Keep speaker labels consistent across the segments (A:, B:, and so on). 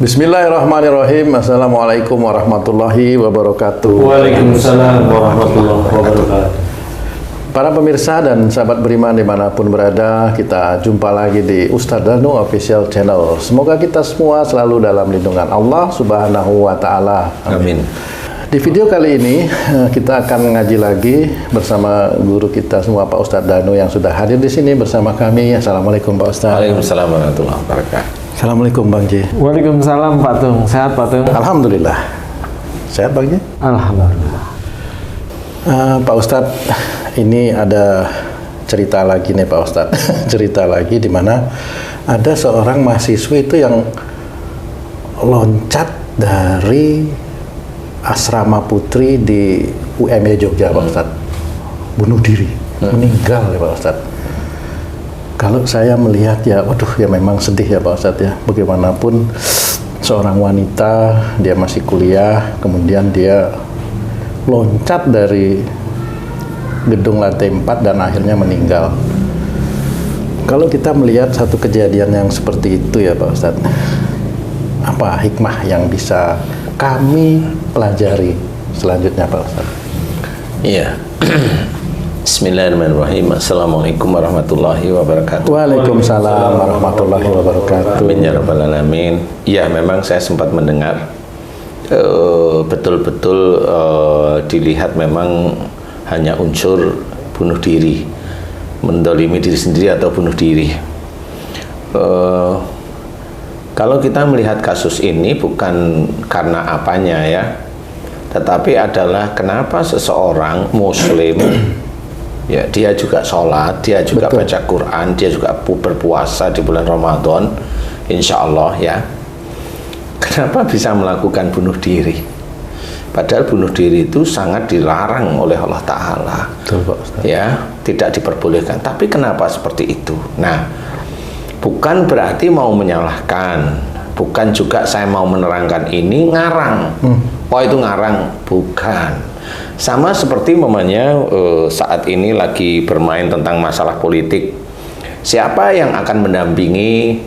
A: Bismillahirrahmanirrahim. Assalamualaikum warahmatullahi wabarakatuh.
B: Waalaikumsalam warahmatullahi wabarakatuh.
A: Para pemirsa dan sahabat beriman dimanapun berada, kita jumpa lagi di Ustadz Danu Official Channel. Semoga kita semua selalu dalam lindungan Allah Subhanahu wa Ta'ala.
B: Amin.
A: Di video kali ini kita akan ngaji lagi bersama guru kita semua, Pak Ustadz Danu, yang sudah hadir di sini bersama kami. Assalamualaikum Pak Ustadz.
B: Waalaikumsalam warahmatullahi wabarakatuh.
A: Assalamualaikum Bang Ji.
C: Waalaikumsalam Pak Tung. Sehat Pak Tung?
A: Alhamdulillah. Sehat Bang Ji?
C: Alhamdulillah.
A: Pak Ustadz, ini ada cerita lagi nih Pak Ustadz. Cerita lagi di mana ada seorang mahasiswa itu yang loncat dari asrama putri di UMY Jogja Pak Ustadz. Bunuh diri, meninggal ya Pak Ustadz. Kalau saya melihat ya, waduh ya memang sedih ya Pak Ustadz ya. Bagaimanapun seorang wanita, dia masih kuliah, kemudian dia loncat dari gedung lantai 4 dan akhirnya meninggal. Kalau kita melihat satu kejadian yang seperti itu ya Pak Ustadz, apa hikmah yang bisa kami pelajari selanjutnya Pak Ustadz?
B: Iya. Bismillahirrahmanirrahim. Assalamualaikum warahmatullahi wabarakatuh.
A: Waalaikumsalam warahmatullahi wabarakatuh.
B: Amin ya rabbal alamin. Ya, memang saya sempat mendengar betul-betul dilihat memang hanya unsur bunuh diri, mendolimi diri sendiri atau bunuh diri. Kalau kita melihat kasus ini bukan karena apanya ya, tetapi adalah kenapa seseorang muslim ya, dia juga sholat, dia juga baca Quran, dia juga berpuasa di bulan Ramadan, insya Allah ya. Kenapa bisa melakukan bunuh diri? Padahal bunuh diri itu sangat dilarang oleh Allah Ta'ala. Ya, tidak diperbolehkan. Tapi kenapa seperti itu? Nah, bukan berarti mau menyalahkan, bukan juga saya mau menerangkan ini ngarang. Oh itu ngarang, bukan. Sama seperti mamanya saat ini lagi bermain tentang masalah politik. Siapa yang akan mendampingi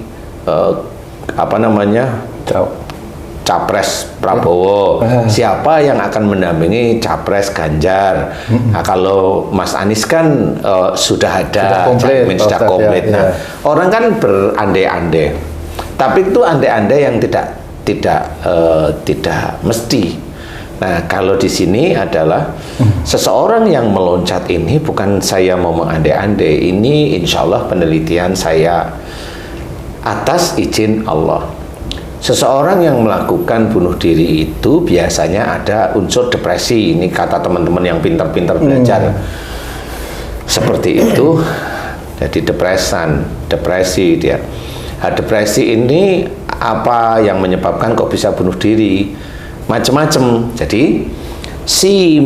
B: Capres Prabowo? Siapa yang akan mendampingi Capres Ganjar? Nah, kalau Mas Anies kan sudah ada, sudah komplit. Nah, orang kan berandai-andai. Tapi itu andai-andai yang tidak mesti. Nah, kalau di sini adalah seseorang yang meloncat ini bukan saya mau mengandai-andai, ini insya Allah penelitian saya atas izin Allah. Seseorang yang melakukan bunuh diri itu biasanya ada unsur depresi. Ini kata teman-teman yang pintar-pintar belajar. Seperti itu. Jadi depresi dia. Nah, depresi ini apa yang menyebabkan kok bisa bunuh diri? Macam-macam. Jadi si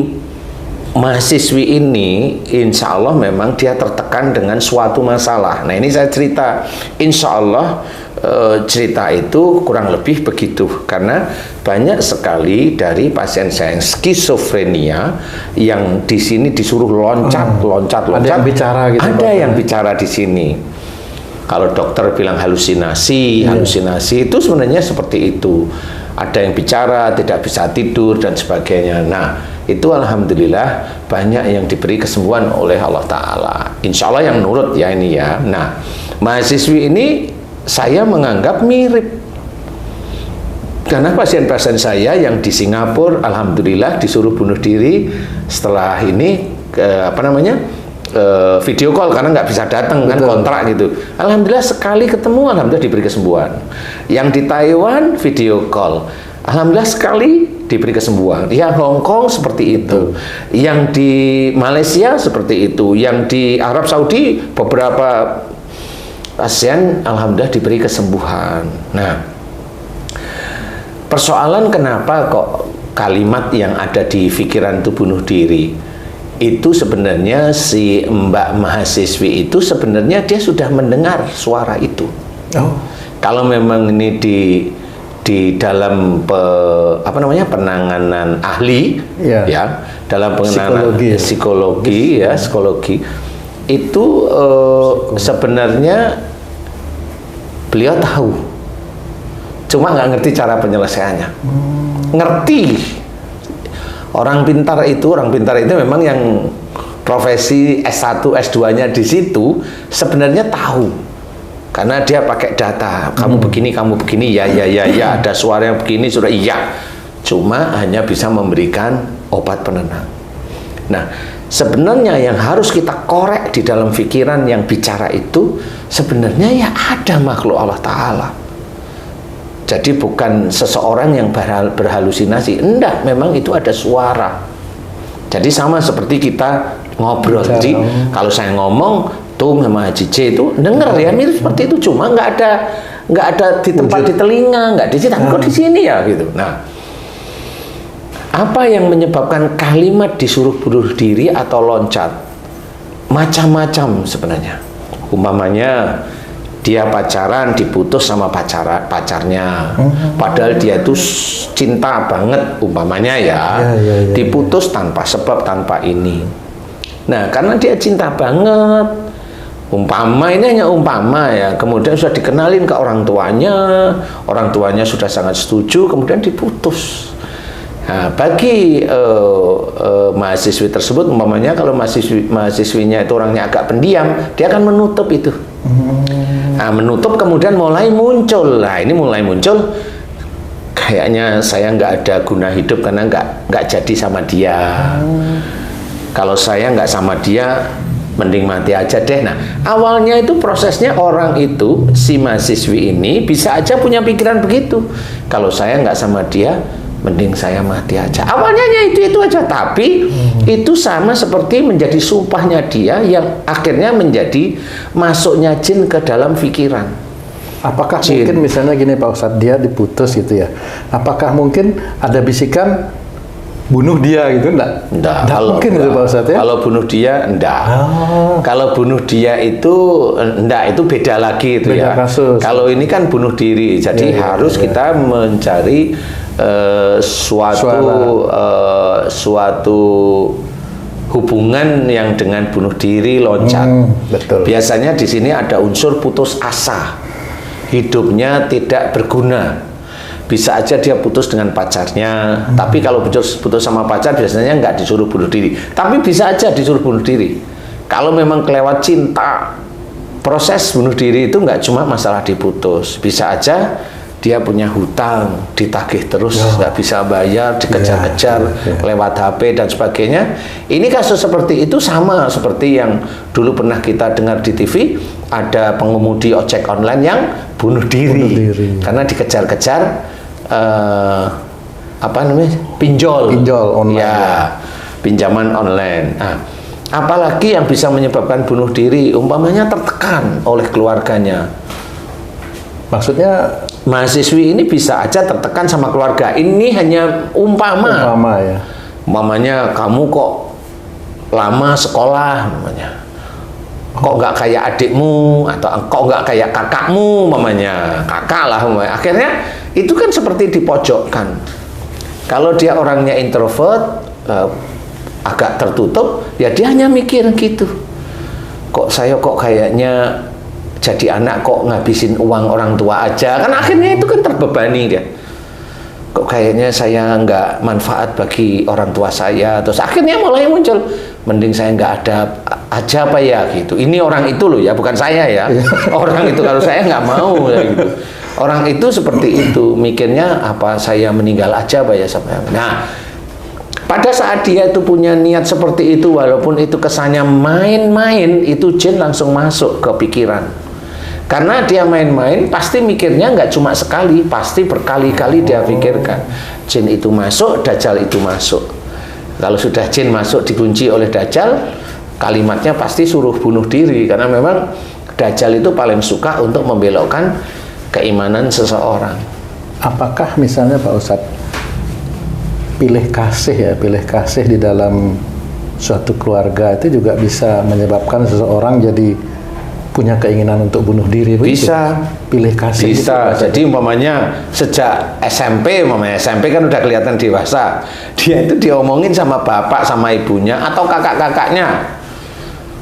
B: mahasiswi ini insya Allah memang dia tertekan dengan suatu masalah. Nah ini saya cerita, insya Allah cerita itu kurang lebih begitu, karena banyak sekali dari pasien saya yang skizofrenia yang di sini disuruh loncat.
A: Ada yang bicara gitu.
B: Ada yang bicara di sini. Kalau dokter bilang halusinasi itu sebenarnya seperti itu. Ada yang bicara, tidak bisa tidur dan sebagainya. Nah, itu alhamdulillah banyak yang diberi kesembuhan oleh Allah Ta'ala. Insya Allah yang nurut ya ini ya. Nah, mahasiswi ini saya menganggap mirip. Karena pasien-pasien saya yang di Singapura, alhamdulillah disuruh bunuh diri setelah ini, video call karena nggak bisa datang kan, kontrak gitu. Alhamdulillah sekali ketemu, alhamdulillah diberi kesembuhan. Yang di Taiwan video call, alhamdulillah sekali diberi kesembuhan. Yang Hong Kong seperti itu, yang di Malaysia seperti itu, yang di Arab Saudi beberapa pasien alhamdulillah diberi kesembuhan. Nah, persoalan kenapa kok kalimat yang ada di pikiran itu bunuh diri? Itu sebenarnya si mbak mahasiswi itu sebenarnya dia sudah mendengar suara itu. Kalau memang ini di dalam penanganan ahli ya, dalam penanganan psikologi itu sebenarnya beliau tahu cuma nggak ngerti cara penyelesaiannya. Ngerti. Orang pintar itu memang yang profesi S1, S2-nya di situ sebenarnya tahu. Karena dia pakai data, kamu begini, ya, ada suara yang begini, sudah iya. Cuma hanya bisa memberikan obat penenang. Nah, sebenarnya yang harus kita korek di dalam pikiran yang bicara itu, sebenarnya ya ada makhluk Allah Ta'ala. Jadi bukan seseorang yang berhalusinasi, enggak, memang itu ada suara. Jadi sama seperti kita ngobrol. Jadi kalau saya ngomong, Tung sama Haji J itu denger ya, mirip seperti itu, cuma nggak ada di tempat di telinga, nggak di sini, kok di sini ya gitu. Nah, apa yang menyebabkan kalimat disuruh bunuh diri atau loncat? Macam-macam sebenarnya. Umpamanya dia pacaran, diputus sama pacarnya, padahal dia itu cinta banget, umpamanya ya, diputus tanpa sebab, tanpa ini. Nah, karena dia cinta banget, umpama, ini hanya umpama ya, kemudian sudah dikenalin ke orang tuanya sudah sangat setuju, kemudian diputus. Nah, bagi mahasiswi tersebut, umpamanya kalau mahasiswinya itu orangnya agak pendiam, dia akan menutup itu. Nah, menutup kemudian mulai muncul. Nah, ini mulai muncul, kayaknya saya nggak ada guna hidup karena nggak jadi sama dia. Kalau saya nggak sama dia, mending mati aja deh. Nah, awalnya itu prosesnya orang itu, si mahasiswi ini bisa aja punya pikiran begitu. Kalau saya nggak sama dia, mending saya mati aja. Awalnya itu aja, tapi itu sama seperti menjadi sumpahnya dia yang akhirnya menjadi masuknya jin ke dalam pikiran.
A: Apakah mungkin misalnya gini Pak Ustadz, dia diputus gitu ya, apakah mungkin ada bisikan bunuh dia gitu? Enggak mungkin itu Pak Ustadz ya?
B: Kalau bunuh dia enggak. Kalau bunuh dia itu enggak, itu beda lagi itu beda ya kasus. Kalau ini kan bunuh diri, jadi harus kita mencari suatu hubungan yang dengan bunuh diri, loncat.
A: Betul.
B: Biasanya di sini ada unsur putus asa, hidupnya tidak berguna. Bisa aja dia putus dengan pacarnya, tapi kalau putus sama pacar biasanya nggak disuruh bunuh diri, tapi bisa aja disuruh bunuh diri. Kalau memang kelewat cinta, proses bunuh diri itu nggak cuma masalah diputus, bisa aja dia punya hutang, ditagih terus, nggak bisa bayar, dikejar-kejar lewat HP dan sebagainya. Ini kasus seperti itu sama seperti yang dulu pernah kita dengar di TV, ada pengemudi ojek online yang bunuh diri. Karena dikejar-kejar pinjol online, ya, pinjaman online. Nah, apalagi yang bisa menyebabkan bunuh diri, umpamanya tertekan oleh keluarganya.
A: Maksudnya
B: mahasiswi ini bisa aja tertekan sama keluarga. Ini hanya umpama
A: ya.
B: Umpamanya kamu kok lama sekolah, umpamanya. Kok nggak kayak adikmu, atau kok nggak kayak kakakmu, umpamanya. Kakak lah, umpamanya. Akhirnya itu kan seperti dipojokkan. Kalau dia orangnya introvert, agak tertutup, ya dia hanya mikir gitu. Kok saya kok kayaknya jadi anak kok ngabisin uang orang tua aja, kan akhirnya itu kan terbebani dia. Kok kayaknya saya nggak manfaat bagi orang tua saya, terus akhirnya mulai muncul, mending saya nggak ada aja apa ya gitu. Ini orang itu loh ya, bukan saya ya. Orang itu, kalau saya nggak mau ya gitu. Orang itu seperti itu, mikirnya apa saya meninggal aja apa ya sampai. Nah, pada saat dia itu punya niat seperti itu, walaupun itu kesannya main-main, itu jin langsung masuk ke pikiran. Karena dia main-main, pasti mikirnya nggak cuma sekali, pasti berkali-kali dia pikirkan. Jin itu masuk, dajjal itu masuk. Kalau sudah jin masuk dikunci oleh dajjal, kalimatnya pasti suruh bunuh diri. Karena memang dajjal itu paling suka untuk membelokkan keimanan seseorang.
A: Apakah misalnya Pak Ustadz, pilih kasih di dalam suatu keluarga itu juga bisa menyebabkan seseorang jadi punya keinginan untuk bunuh diri?
B: Bisa.
A: Pilih kasih
B: bisa.
A: Gitu,
B: jadi umpamanya sejak SMP kan udah kelihatan dewasa, dia itu diomongin sama bapak sama ibunya atau kakak-kakaknya,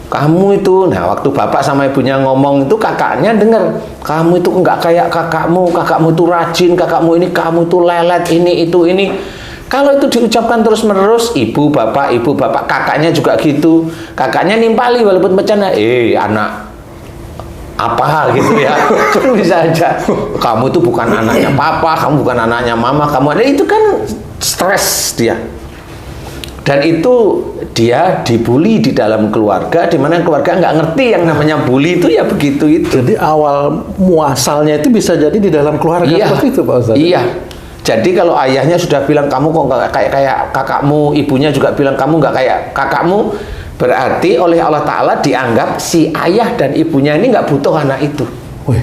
B: kamu itu, nah waktu bapak sama ibunya ngomong itu kakaknya dengar, kamu itu nggak kayak kakakmu itu rajin, kakakmu ini, kamu itu lelet, ini, itu, ini. Kalau itu diucapkan terus-menerus, ibu bapak, kakaknya juga gitu. Kakaknya nimpali walaupun bercanda, anak apa gitu ya. Kan bisa aja, kamu itu bukan anaknya papa, kamu bukan anaknya mama, kamu ada, itu kan stres dia. Dan itu dia dibully di dalam keluarga, di mana keluarga nggak ngerti yang namanya bully itu ya begitu itu.
A: Jadi awal muasalnya itu bisa jadi di dalam keluarga seperti itu, Pak Ustadz.
B: Iya. Jadi kalau ayahnya sudah bilang kamu kok nggak kayak kakakmu, ibunya juga bilang kamu nggak kayak kakakmu, berarti oleh Allah Ta'ala dianggap si ayah dan ibunya ini nggak butuh anak itu.
A: Wih.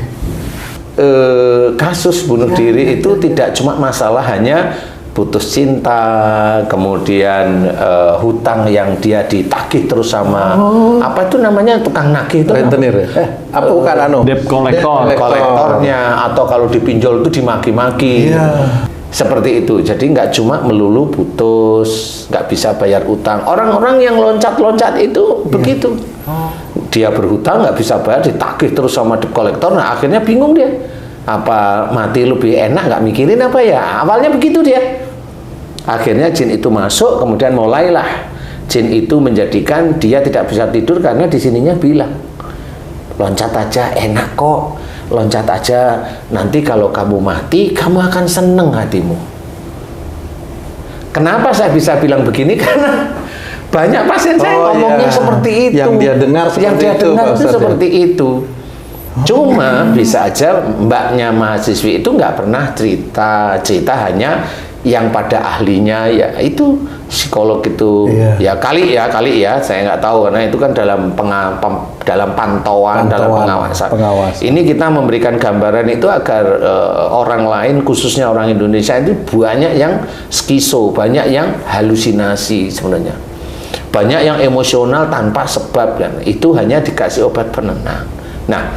B: Kasus bunuh diri itu tidak cuma masalah hanya putus cinta, kemudian hutang yang dia ditagih terus sama apa itu namanya, tukang nagih itu
A: rentenir ya? Apa bukan
C: debt collector.
B: kolektornya, atau kalau dipinjol itu dimaki-maki. Seperti itu. Jadi nggak cuma melulu putus, nggak bisa bayar utang. Orang-orang yang loncat-loncat itu begitu. Dia berhutang nggak bisa bayar, ditagih terus sama debt collector. Nah akhirnya bingung dia. Apa mati lebih enak, nggak mikirin apa ya? Awalnya begitu dia. Akhirnya jin itu masuk, kemudian mulailah jin itu menjadikan dia tidak bisa tidur karena di sininya bilang, loncat aja enak kok. Loncat aja, nanti kalau kamu mati, kamu akan seneng hatimu. Kenapa saya bisa bilang begini? Karena banyak pasien saya ngomongnya seperti itu.
A: Yang dia dengar
B: seperti itu. Cuma bisa aja mbaknya mahasiswi itu nggak pernah cerita hanya yang pada ahlinya, ya itu psikolog itu ya kali ya saya nggak tahu, karena itu kan dalam pantauan, dalam pengawasan. Ini kita memberikan gambaran itu agar orang lain, khususnya orang Indonesia itu banyak yang skizo, banyak yang halusinasi sebenarnya, banyak yang emosional tanpa sebab, dan itu hanya dikasih obat penenang. Nah,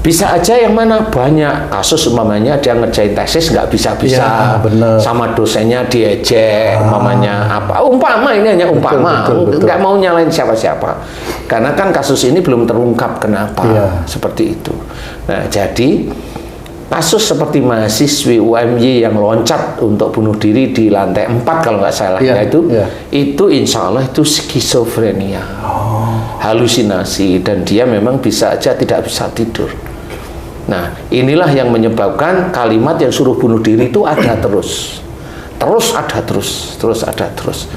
B: bisa aja yang mana banyak kasus umpamanya dia ngerjain tesis nggak bisa-bisa, sama dosennya diejek, umpamanya apa, ini hanya umpama, nggak mau nyalain siapa-siapa, karena kan kasus ini belum terungkap kenapa seperti itu. Nah, jadi kasus seperti mahasiswi UMY yang loncat untuk bunuh diri di lantai 4 kalau nggak salah itu insya Allah itu skizofrenia, halusinasi, dan dia memang bisa aja tidak bisa tidur. Nah, inilah yang menyebabkan kalimat yang suruh bunuh diri itu ada terus ada terus.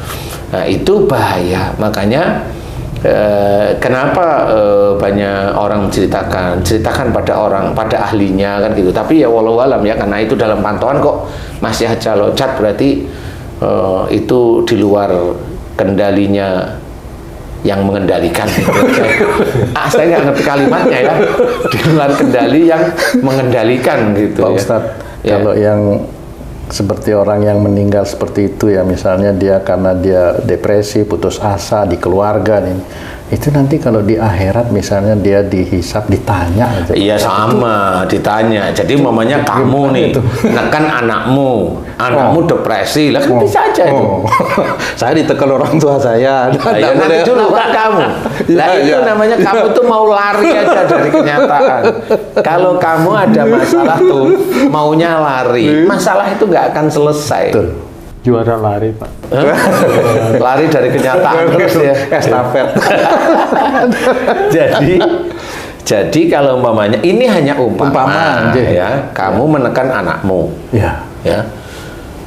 B: Nah, itu bahaya. Makanya kenapa banyak orang ceritakan pada ahlinya kan gitu. Tapi ya walau alam ya, karena itu dalam pantauan kok masih aja loncat, berarti itu di luar kendalinya yang mengendalikan. Saya nggak ngerti kalimatnya ya, di luar kendali yang mengendalikan gitu.
A: Pak Ustadz, kalau yang seperti orang yang meninggal seperti itu ya, misalnya dia karena dia depresi, putus asa di keluarga nih, itu nanti kalau di akhirat misalnya dia dihisap, ditanya aja.
B: Iya sama, ditanya. Jadi mamanya kamu nih, nekan anakmu depresi, lah kan bisa aja itu.
A: Saya ditekan orang tua saya.
B: Nanti dulu kan kamu. Lah itu namanya kamu tuh mau lari aja dari kenyataan. Kalau kamu ada masalah tuh maunya lari, masalah itu nggak akan selesai.
A: Betul.
C: Juara lari, Pak.
B: Lari dari kenyataan terus ya.
A: Estafet.
B: Jadi kalau umpamanya ini hanya umpama ya, kamu menekan anakmu. Ya.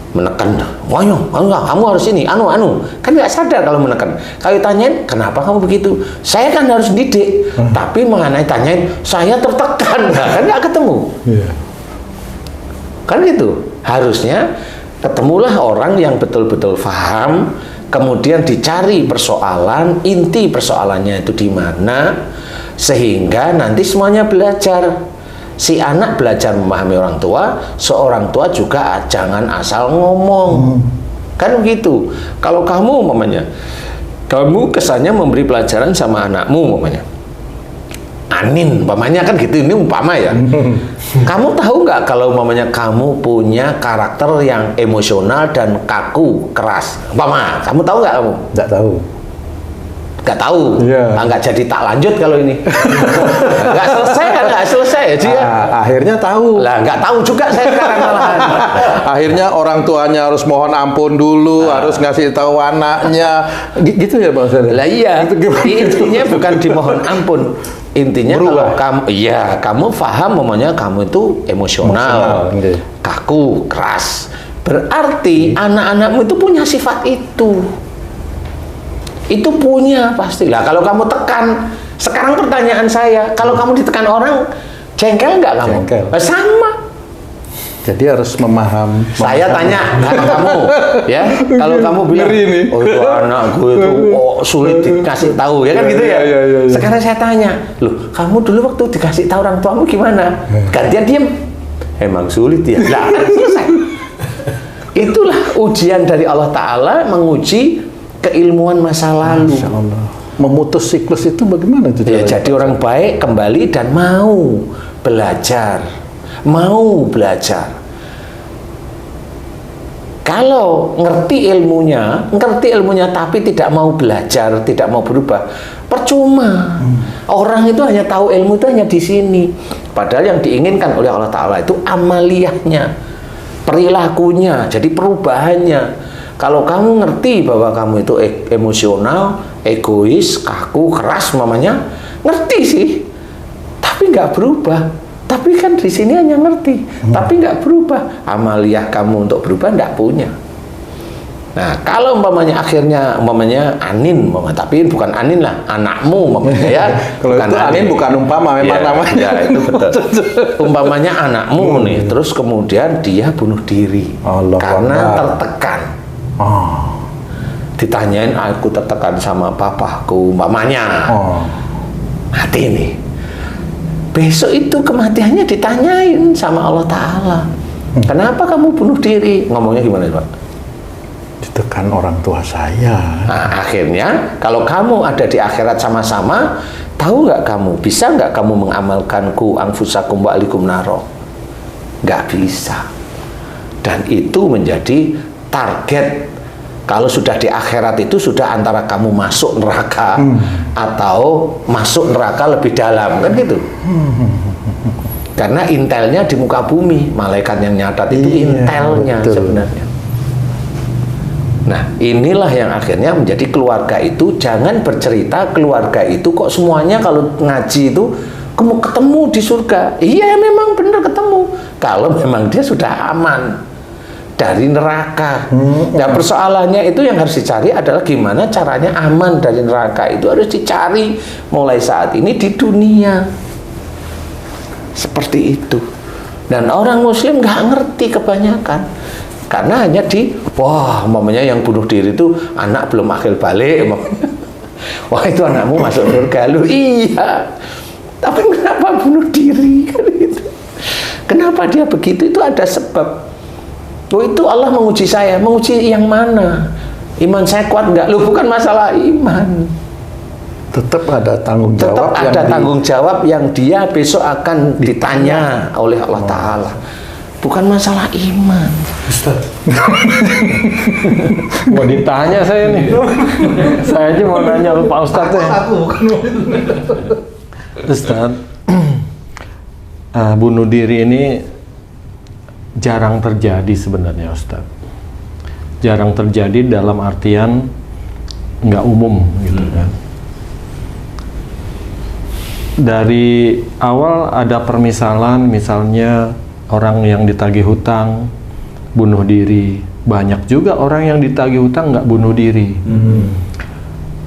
B: Menekan, kamu harus ini, kan nggak sadar kalau menekan. Kalau ditanyain, kenapa kamu begitu? Saya kan harus didik, tapi mengenai tanyain, saya tertekan, kan nggak ketemu. Kan gitu. Harusnya ketemulah orang yang betul-betul paham, kemudian dicari persoalan, inti persoalannya itu di mana, sehingga nanti semuanya belajar. Si anak belajar memahami orang tua, seorang tua juga jangan asal ngomong. Kan begitu. Kalau kamu umpamanya, kamu kesannya memberi pelajaran sama anakmu umpamanya, Anin umpamanya kan gitu, ini umpama ya. Kamu tahu nggak kalau umpamanya kamu punya karakter yang emosional dan kaku, keras, umpama, kamu tahu nggak kamu?
A: Nggak tahu.
B: Nggak tahu, nggak jadi tak lanjut kalau ini. Nggak selesai ya dia.
A: Akhirnya tahu.
B: Lah nggak tahu juga saya sekarang malahan.
A: Akhirnya orang tuanya harus mohon ampun dulu, harus ngasih tahu anaknya, gitu ya Bang Ustadz?
B: Lah iya, intinya bukan dimohon ampun. Intinya kalau kamu paham momennya kamu itu emosional, kaku, keras. Berarti anak-anakmu itu punya sifat itu. Itu punya pastilah. Kalau kamu tekan, sekarang pertanyaan saya, kalau kamu ditekan orang, jengkel nggak kamu?
A: Jengkel.
B: Sama.
A: Jadi harus
B: Saya tanya kalau kamu, ya, kalau kamu bilang, oh itu anak gue itu sulit dikasih tahu, ya kan gitu ya. Sekarang saya tanya, loh, kamu dulu waktu dikasih tahu orang tuamu gimana? Gantian diem, emang sulit ya. Lah, selesai. Itulah ujian dari Allah Ta'ala menguji keilmuan masa lalu.
A: Masya Allah. Memutus siklus itu bagaimana itu?
B: Ya, jadi orang baik kembali dan mau belajar. Kalau ngerti ilmunya tapi tidak mau belajar, tidak mau berubah, percuma. Orang itu hanya tahu ilmu itu hanya di sini. Padahal yang diinginkan oleh Allah Ta'ala itu amaliyahnya, perilakunya, jadi perubahannya. Kalau kamu ngerti bahwa kamu itu emosional, egois, kaku, keras, mamanya, ngerti sih, tapi nggak berubah. Tapi kan di sini hanya ngerti, tapi nggak berubah. Amaliyah kamu untuk berubah nggak punya. Nah, kalau akhirnya Anin, tapi bukan Anin lah, anakmu ya.
A: Kalau itu Anin bukan umpama, memang namanya.
B: Ya, itu betul. Umpamanya anakmu nih, terus kemudian dia bunuh diri karena tertekan. Ditanyain, aku tertekan sama papaku, umpamanya. Mati nih. Besok itu kematiannya ditanyain sama Allah Ta'ala. Kenapa kamu bunuh diri? Ngomongnya gimana Pak?
A: Ditekan orang tua saya.
B: Nah, akhirnya kalau kamu ada di akhirat sama-sama, tahu nggak kamu, bisa nggak kamu mengamalkanku anfusakum wa alikum naro? Nggak bisa. Dan itu menjadi target. Kalau sudah di akhirat itu sudah antara kamu masuk neraka atau masuk neraka lebih dalam, kan gitu. Karena intelnya di muka bumi, malaikat yang nyatat itu intelnya sebenarnya. Nah, inilah yang akhirnya menjadi keluarga itu. Jangan bercerita keluarga itu kok semuanya kalau ngaji itu kamu ketemu di surga. Iya, memang benar ketemu. Kalau memang dia sudah aman dari neraka. Nah, persoalannya itu yang harus dicari adalah gimana caranya aman dari neraka. Itu harus dicari mulai saat ini di dunia. Seperti itu. Dan orang muslim nggak ngerti kebanyakan. Karena hanya mamanya yang bunuh diri itu anak belum akil balik. Wah, itu anakmu masuk surga lu. Iya. Tapi kenapa bunuh diri kan itu? Kenapa dia begitu? Itu ada sebab. Itu Allah menguji saya, menguji yang mana? Iman saya kuat nggak? Loh, bukan masalah iman.
A: Tetap ada tanggung jawab.
B: Tetap ada tanggung jawab yang dia besok akan ditanya oleh Allah Ta'ala. Bukan masalah iman.
C: Ustaz. Mau ditanya saya nih. Saya aja mau nanya Pak Ustadz ya. Ustaz, bunuh diri ini jarang terjadi sebenarnya Ustaz. Jarang terjadi dalam artian nggak umum gitu kan. Dari awal ada permisalan, misalnya orang yang ditagih hutang bunuh diri. Banyak juga orang yang ditagih hutang nggak bunuh diri.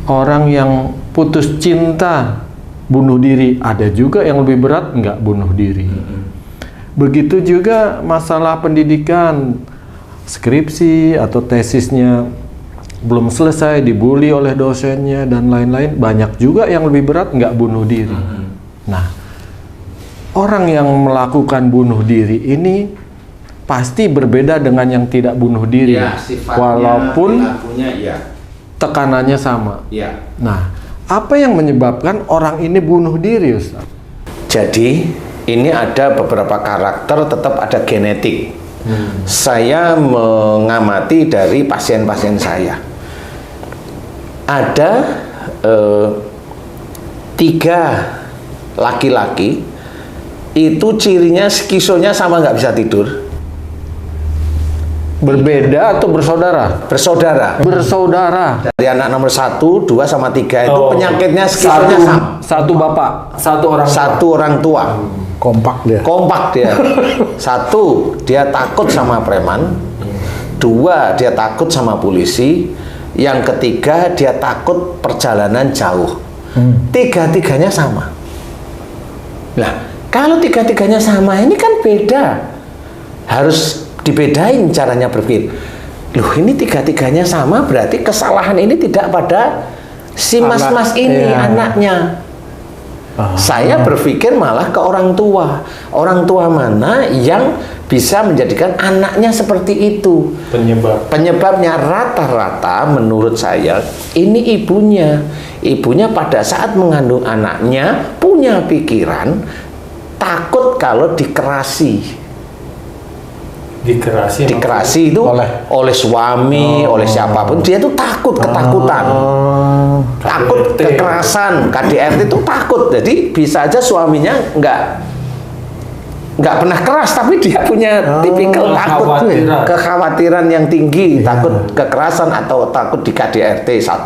C: Orang yang putus cinta bunuh diri, ada juga yang lebih berat nggak bunuh diri. Begitu juga masalah pendidikan, skripsi atau tesisnya belum selesai, dibully oleh dosennya dan lain-lain, banyak juga yang lebih berat nggak bunuh diri. Nah, orang yang melakukan bunuh diri ini pasti berbeda dengan yang tidak bunuh diri, walaupun tekanannya sama. Nah, apa yang menyebabkan orang ini bunuh diri, Ustaz?
B: Jadi ini ada beberapa karakter, tetap ada genetik. Saya mengamati dari pasien-pasien saya. Ada 3 laki-laki itu cirinya skisonya sama, nggak bisa tidur.
C: Berbeda atau bersaudara?
B: Bersaudara.
C: Bersaudara.
B: Dari anak nomor 1, 2 sama 3 itu penyakitnya skisonya sama.
C: Satu bapak, satu orang tua.
A: Kompak dia.
B: Kompak dia. 1, dia takut sama preman. 2, dia takut sama polisi. Yang ketiga, dia takut perjalanan jauh. Tiga-tiganya sama. Nah, kalau tiga-tiganya sama, ini kan beda. Harus dibedain caranya berpikir. Loh, ini tiga-tiganya sama, berarti kesalahan ini tidak pada si mas-mas ini, anaknya. Saya berpikir malah ke orang tua. Orang tua mana yang bisa menjadikan anaknya seperti itu? Penyebabnya rata-rata menurut saya ini ibunya. Ibunya pada saat mengandung anaknya punya pikiran takut kalau dikerasi. Dikerasi itu oleh suami, oleh siapapun, dia tuh takut, ketakutan. Takut kekerasan, KDRT itu takut. Jadi bisa aja suaminya nggak pernah keras, tapi dia punya tipikal takut, kekhawatiran yang tinggi, takut kekerasan atau takut di KDRT. 1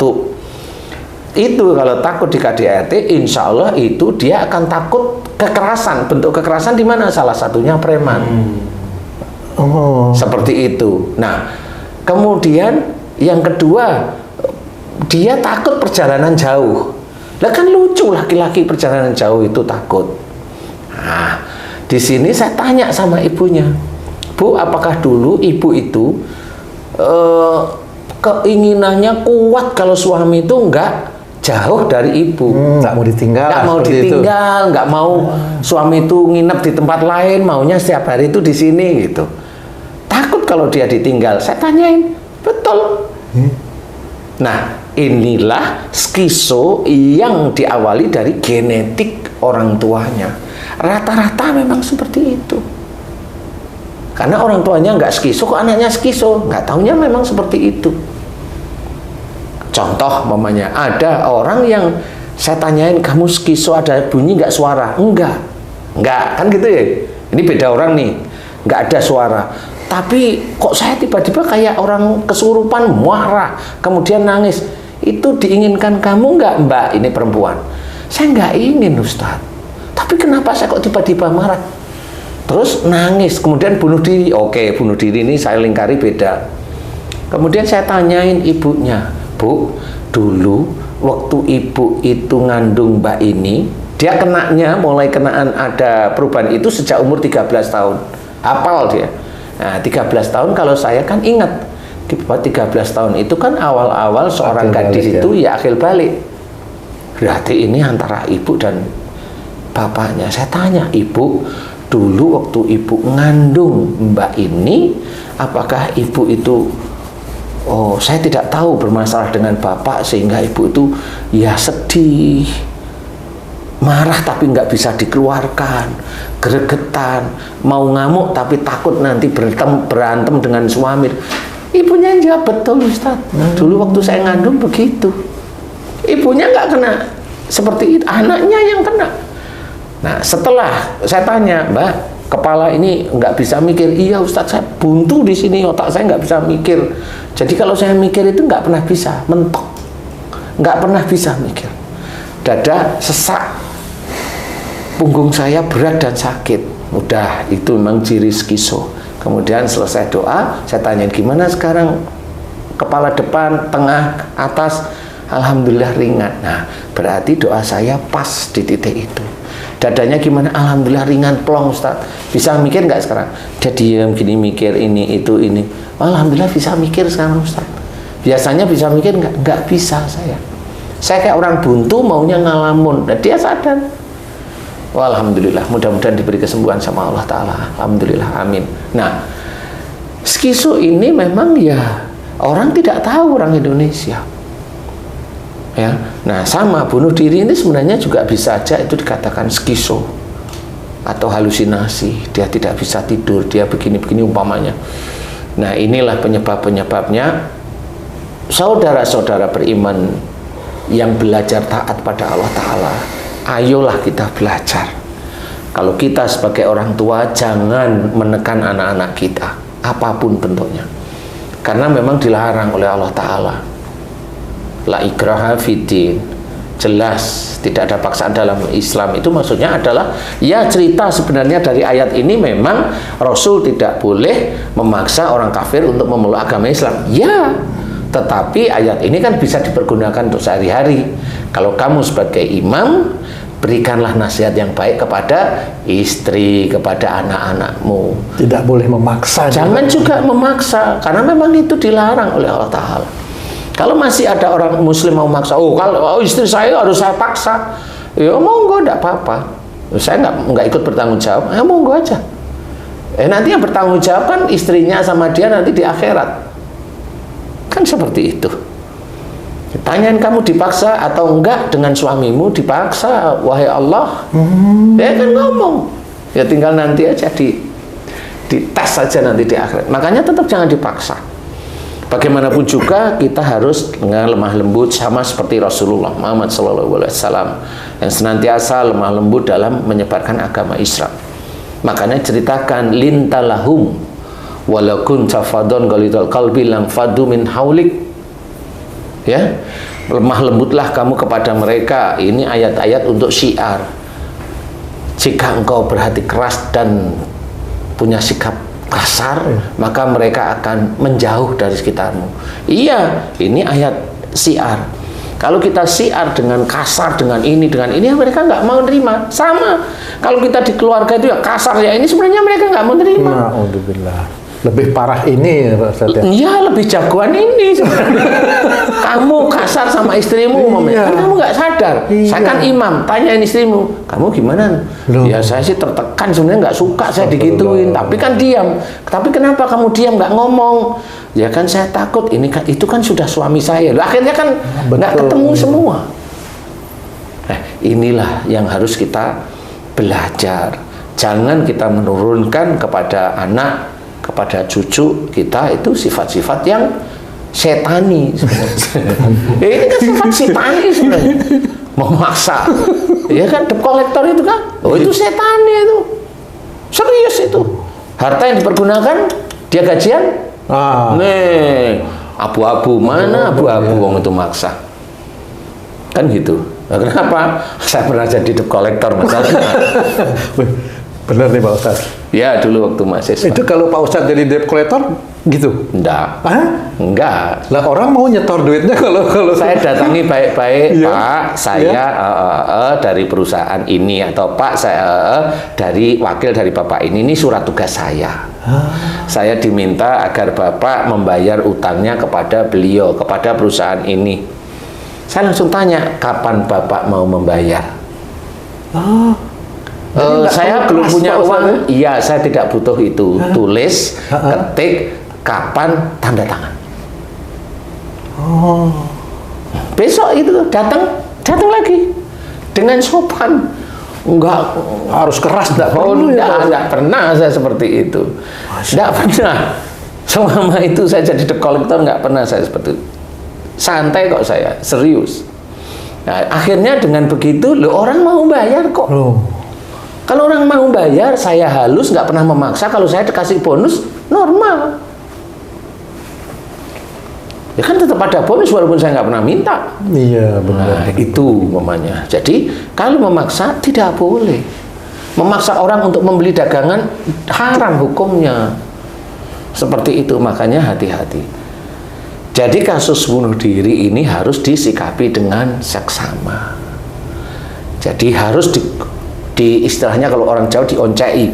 B: itu kalau takut di KDRT, insya Allah itu dia akan takut kekerasan. Bentuk kekerasan di mana? Salah satunya preman. Seperti itu. Nah, kemudian yang kedua, dia takut perjalanan jauh. Lah kan lucu, laki-laki perjalanan jauh itu takut. Nah, di sini saya tanya sama ibunya, Bu, apakah dulu ibu itu keinginannya kuat kalau suami itu enggak jauh dari ibu,
A: nggak mau ditinggal,
B: nggak mau suami itu nginep di tempat lain, maunya setiap hari itu di sini gitu. Takut kalau dia ditinggal. Saya tanyain, betul. Nah, inilah skiso yang diawali dari genetik orang tuanya. Rata-rata memang seperti itu. Karena orang tuanya nggak skiso, kok anaknya skiso? Nggak taunya memang seperti itu. Contoh, mamanya ada orang yang saya tanyain, kamu skiso ada bunyi nggak suara? Enggak, kan gitu ya. Ini beda orang nih, nggak ada suara. Tapi kok saya tiba-tiba kayak orang kesurupan, marah, kemudian nangis. Itu diinginkan kamu nggak, Mbak? Ini perempuan. Saya nggak ingin, Ustadz. Tapi kenapa saya kok tiba-tiba marah? Terus nangis, kemudian bunuh diri. Oke, bunuh diri ini saya lingkari beda. Kemudian saya tanyain ibunya, Bu, dulu waktu ibu itu ngandung Mbak ini, dia kenanya, mulai kenaan ada perubahan itu sejak umur 13 tahun. Hafal dia. Nah, 13 tahun kalau saya kan ingat, 13 tahun itu kan awal-awal seorang gadis itu ya akhir balik. Berarti ini antara ibu dan bapaknya. Saya tanya, Ibu, dulu waktu ibu ngandung Mbak ini, apakah ibu itu, oh saya tidak tahu, bermasalah dengan bapak sehingga ibu itu ya sedih, marah tapi nggak bisa dikeluarkan, gregetan, mau ngamuk tapi takut nanti berantem dengan suami. Ibunya jawab, betul Ustaz, dulu waktu saya ngandung begitu. Ibunya nggak kena seperti itu, anaknya yang kena. Nah, setelah saya tanya, Mbak, kepala ini nggak bisa mikir. Iya Ustaz, saya buntu di sini, otak saya nggak bisa mikir. Jadi kalau saya mikir itu nggak pernah bisa, mentok, nggak pernah bisa mikir. Dada sesak, punggung saya berat dan sakit. Udah, itu memang ciri skiso. Kemudian selesai doa, saya tanyain gimana sekarang, kepala depan, tengah, atas. Alhamdulillah ringan. Nah, berarti doa saya pas di titik itu. Dadanya gimana? Alhamdulillah ringan, plong Ustaz. Bisa mikir nggak sekarang? Dia diam gini mikir ini, itu, ini. Alhamdulillah bisa mikir sekarang Ustaz. Biasanya bisa mikir nggak? Nggak bisa saya. Saya kayak orang buntu maunya ngalamun. Dan dia sadar. Wah, alhamdulillah, mudah-mudahan diberi kesembuhan sama Allah Ta'ala. Alhamdulillah, amin. Nah, skiso ini memang ya orang tidak tahu, orang Indonesia. Ya, nah sama bunuh diri ini sebenarnya juga bisa aja itu dikatakan skiso atau halusinasi. Dia tidak bisa tidur, dia begini-begini umpamanya. Nah, inilah penyebab-penyebabnya. Saudara-saudara beriman yang belajar taat pada Allah Ta'ala, ayolah kita belajar. Kalau kita sebagai orang tua, jangan menekan anak-anak kita, apapun bentuknya. Karena memang dilarang oleh Allah Ta'ala. La ikraha fiddin. Jelas, tidak ada paksaan dalam Islam. Itu maksudnya adalah, ya cerita sebenarnya dari ayat ini memang Rasul tidak boleh memaksa orang kafir untuk memeluk agama Islam. Ya, tetapi ayat ini kan bisa dipergunakan untuk sehari-hari. Kalau kamu sebagai imam, berikanlah nasihat yang baik kepada istri, kepada anak-anakmu.
A: Tidak boleh memaksa.
B: Jangan juga memaksa, karena memang itu dilarang oleh Allah Ta'ala. Kalau masih ada orang muslim mau maksa, kalau istri saya harus saya paksa, ya monggo, enggak apa-apa. Saya nggak ikut bertanggung jawab, ya monggo aja. Nanti yang bertanggung jawab kan istrinya sama dia nanti di akhirat. Kan seperti itu. Tanyain kamu dipaksa atau enggak dengan suamimu, dipaksa, wahai Allah. Ya kan ngomong. Ya tinggal nanti aja dites saja nanti di akhirat. Makanya tetap jangan dipaksa. Bagaimanapun juga kita harus dengan lemah lembut, sama seperti Rasulullah Muhammad SAW yang senantiasa lemah lembut dalam menyebarkan agama Islam. Makanya ceritakan lintalahum walakun tafadon galidul qalbi lang fadu min haulik. Ya, lemah lembutlah kamu kepada mereka. Ini ayat-ayat untuk syiar. Jika engkau berhati keras dan punya sikap kasar, maka mereka akan menjauh dari sekitarmu. Iya, ini ayat syiar. Kalau kita syiar dengan kasar, dengan ini, mereka nggak mau nerima. Sama, kalau kita di keluarga itu ya kasar ya ini, sebenarnya mereka nggak mau nerima.
A: Alhamdulillah. Lebih parah ini ya Pak Ustadz.
B: Iya, lebih jagoan ini sebenarnya. Kamu kasar sama istrimu, kan kamu nggak sadar. Saya kan imam, tanyain istrimu, kamu gimana? Ya saya sih tertekan, sebenarnya nggak suka saya digituin, tapi kan diam. Tapi kenapa kamu diam, nggak ngomong? Ya kan saya takut, itu kan sudah suami saya. Loh, akhirnya kan nggak ketemu semua. Inilah yang harus kita belajar. Jangan kita menurunkan kepada anak, kepada cucu kita itu sifat-sifat yang setani sebenarnya. Ini kan sifat setani sebenarnya. Memaksa. Ya kan, debt collector itu kan. Itu setani itu. Serius itu. Harta yang dipergunakan dia gajian. Nih, abu-abu, mana abu-abu wong itu maksa. Kan gitu. Nah, kenapa? Saya pernah jadi debt collector masalahnya.
A: Benar nih Pak Ustadz.
B: Ya dulu waktu mahasiswa.
A: Itu kalau Pak Ustadz jadi debt collector gitu?
B: Enggak. Enggak.
A: Lah orang mau nyetor duitnya kalau
B: saya datangi baik-baik, Pak, saya dari perusahaan ini, atau Pak, saya dari wakil dari Bapak ini surat tugas saya. Saya diminta agar Bapak membayar utangnya kepada beliau, kepada perusahaan ini. Saya langsung tanya, kapan Bapak mau membayar? Saya belum punya uang. Iya, saya tidak butuh itu. Tulis, ketik, kapan, tanda tangan. Besok itu datang lagi dengan sopan. Enggak
A: harus keras, enggak perlu ya.
B: Enggak pernah saya seperti itu. Enggak pernah. Selama itu saya jadi debt collector enggak pernah saya seperti itu. Santai kok saya, serius. Nah, akhirnya dengan begitu, orang mau bayar kok. Kalau orang mau bayar, saya halus, nggak pernah memaksa. Kalau saya dikasih bonus, normal. Ya kan tetap ada bonus walaupun saya nggak pernah minta.
A: Iya, benar.
B: Nah, itu mamanya. Jadi, kalau memaksa, tidak boleh. Memaksa orang untuk membeli dagangan, haram hukumnya. Seperti itu, makanya hati-hati. Jadi, kasus bunuh diri ini harus disikapi dengan seksama. Jadi, harus di istilahnya kalau orang Jawa dioncei,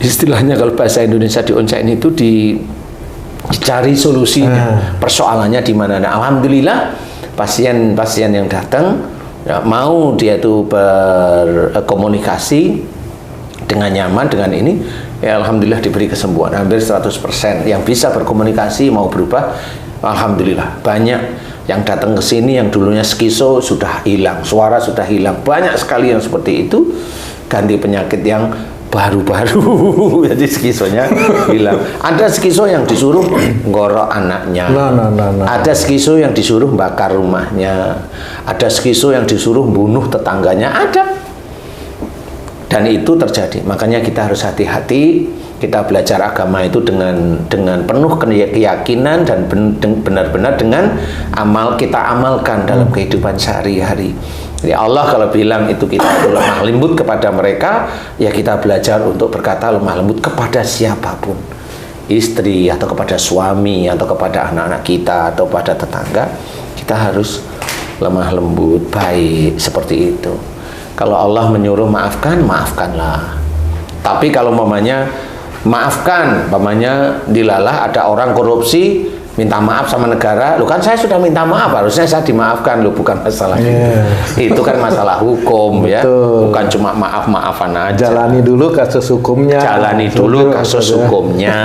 B: istilahnya kalau bahasa Indonesia dioncei itu dicari solusinya, persoalannya di mana. Nah, alhamdulillah pasien-pasien yang datang ya, mau dia itu berkomunikasi dengan nyaman dengan ini, ya alhamdulillah diberi kesembuhan hampir 100%. Yang bisa berkomunikasi mau berubah, alhamdulillah banyak. Yang datang ke sini yang dulunya skizo sudah hilang, suara sudah hilang, banyak sekali yang seperti itu, ganti penyakit yang baru-baru. Jadi skizonya bilang, ada skizo yang disuruh ngorok anaknya, ada skizo yang disuruh bakar rumahnya, ada skizo yang disuruh bunuh tetangganya, ada. Dan itu terjadi. Makanya kita harus hati-hati. Kita belajar agama itu dengan penuh keyakinan dan benar-benar dengan kita amalkan dalam kehidupan sehari-hari. Jadi Allah kalau bilang itu kita itu lemah lembut kepada mereka, ya kita belajar untuk berkata lemah lembut kepada siapapun, istri atau kepada suami atau kepada anak-anak kita atau pada tetangga, kita harus lemah lembut, baik seperti itu. Kalau Allah menyuruh maafkan, maafkanlah. Tapi kalau mamanya maafkan, mamanya dilalah ada orang korupsi, minta maaf sama negara, lu kan saya sudah minta maaf, harusnya saya dimaafkan, lu bukan masalah itu kan masalah hukum. Betul. Ya, bukan cuma maaf-maafan aja.
A: Jalani dulu kasus hukumnya.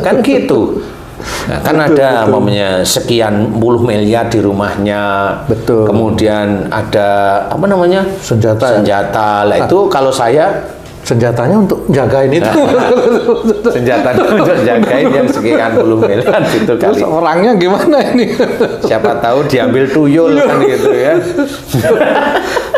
B: Kan gitu. Nah, kan ada mamanya sekian puluh miliar di rumahnya.
A: Betul.
B: Kemudian ada apa namanya?
A: Senjata.
B: Lah itu kalau saya
A: senjatanya untuk jagain itu.
B: Senjatanya untuk jagain yang sekian puluh miliar itu kali.
A: Terus orangnya gimana ini?
B: Siapa tahu diambil tuyul kan gitu ya.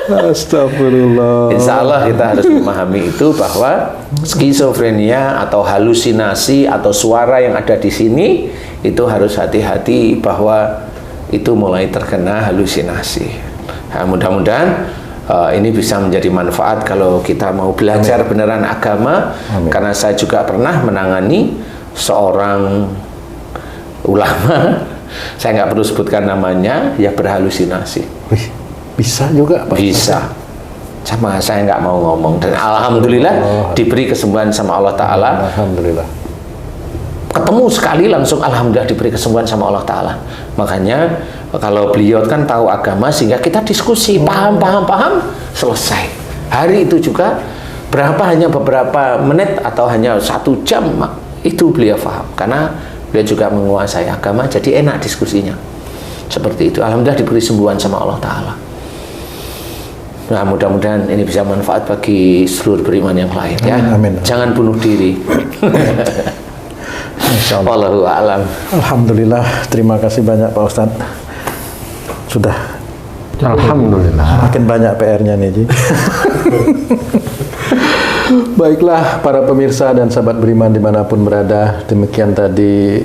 A: Astagfirullah.
B: Insya Allah kita harus memahami itu bahwa skizofrenia atau halusinasi atau suara yang ada di sini itu harus hati-hati bahwa itu mulai terkena halusinasi. Nah, mudah-mudahan ini bisa menjadi manfaat kalau kita mau belajar beneran agama. Amin. Karena saya juga pernah menangani seorang ulama, saya nggak perlu sebutkan namanya, ya berhalusinasi.
A: Wih, bisa juga Pak?
B: Bisa. Sama saya nggak mau ngomong. Dan alhamdulillah diberi kesembuhan sama Allah Ta'ala.
A: Alhamdulillah.
B: Ketemu sekali langsung alhamdulillah diberi kesembuhan sama Allah Ta'ala. Makanya kalau beliau kan tahu agama sehingga kita diskusi, paham, selesai. Hari itu juga hanya beberapa menit atau hanya 1 jam itu beliau paham. Karena beliau juga menguasai agama, jadi enak diskusinya. Seperti itu. Alhamdulillah diberi sembuhan sama Allah Ta'ala. Nah, mudah-mudahan ini bisa manfaat bagi seluruh beriman yang lain. Ya.
A: Amin.
B: Jangan bunuh diri. Wallahu a'lam.
A: Alhamdulillah, terima kasih banyak Pak Ustadz. Sudah.
C: Alhamdulillah.
A: Makin banyak PR-nya nih, Ji. Baiklah para pemirsa dan sahabat beriman dimanapun berada, demikian tadi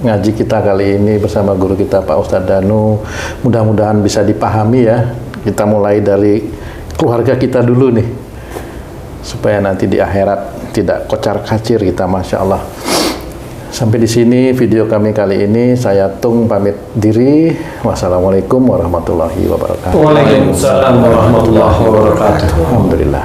A: ngaji kita kali ini bersama guru kita Pak Ustadz Danu. Mudah-mudahan bisa dipahami ya. Kita mulai dari keluarga kita dulu nih, supaya nanti di akhirat tidak kocar-kacir kita, Masya Allah. Sampai di sini video kami kali ini. Saya Tung pamit diri. Wassalamualaikum warahmatullahi wabarakatuh.
C: Waalaikumsalam warahmatullahi wabarakatuh.
A: Alhamdulillah.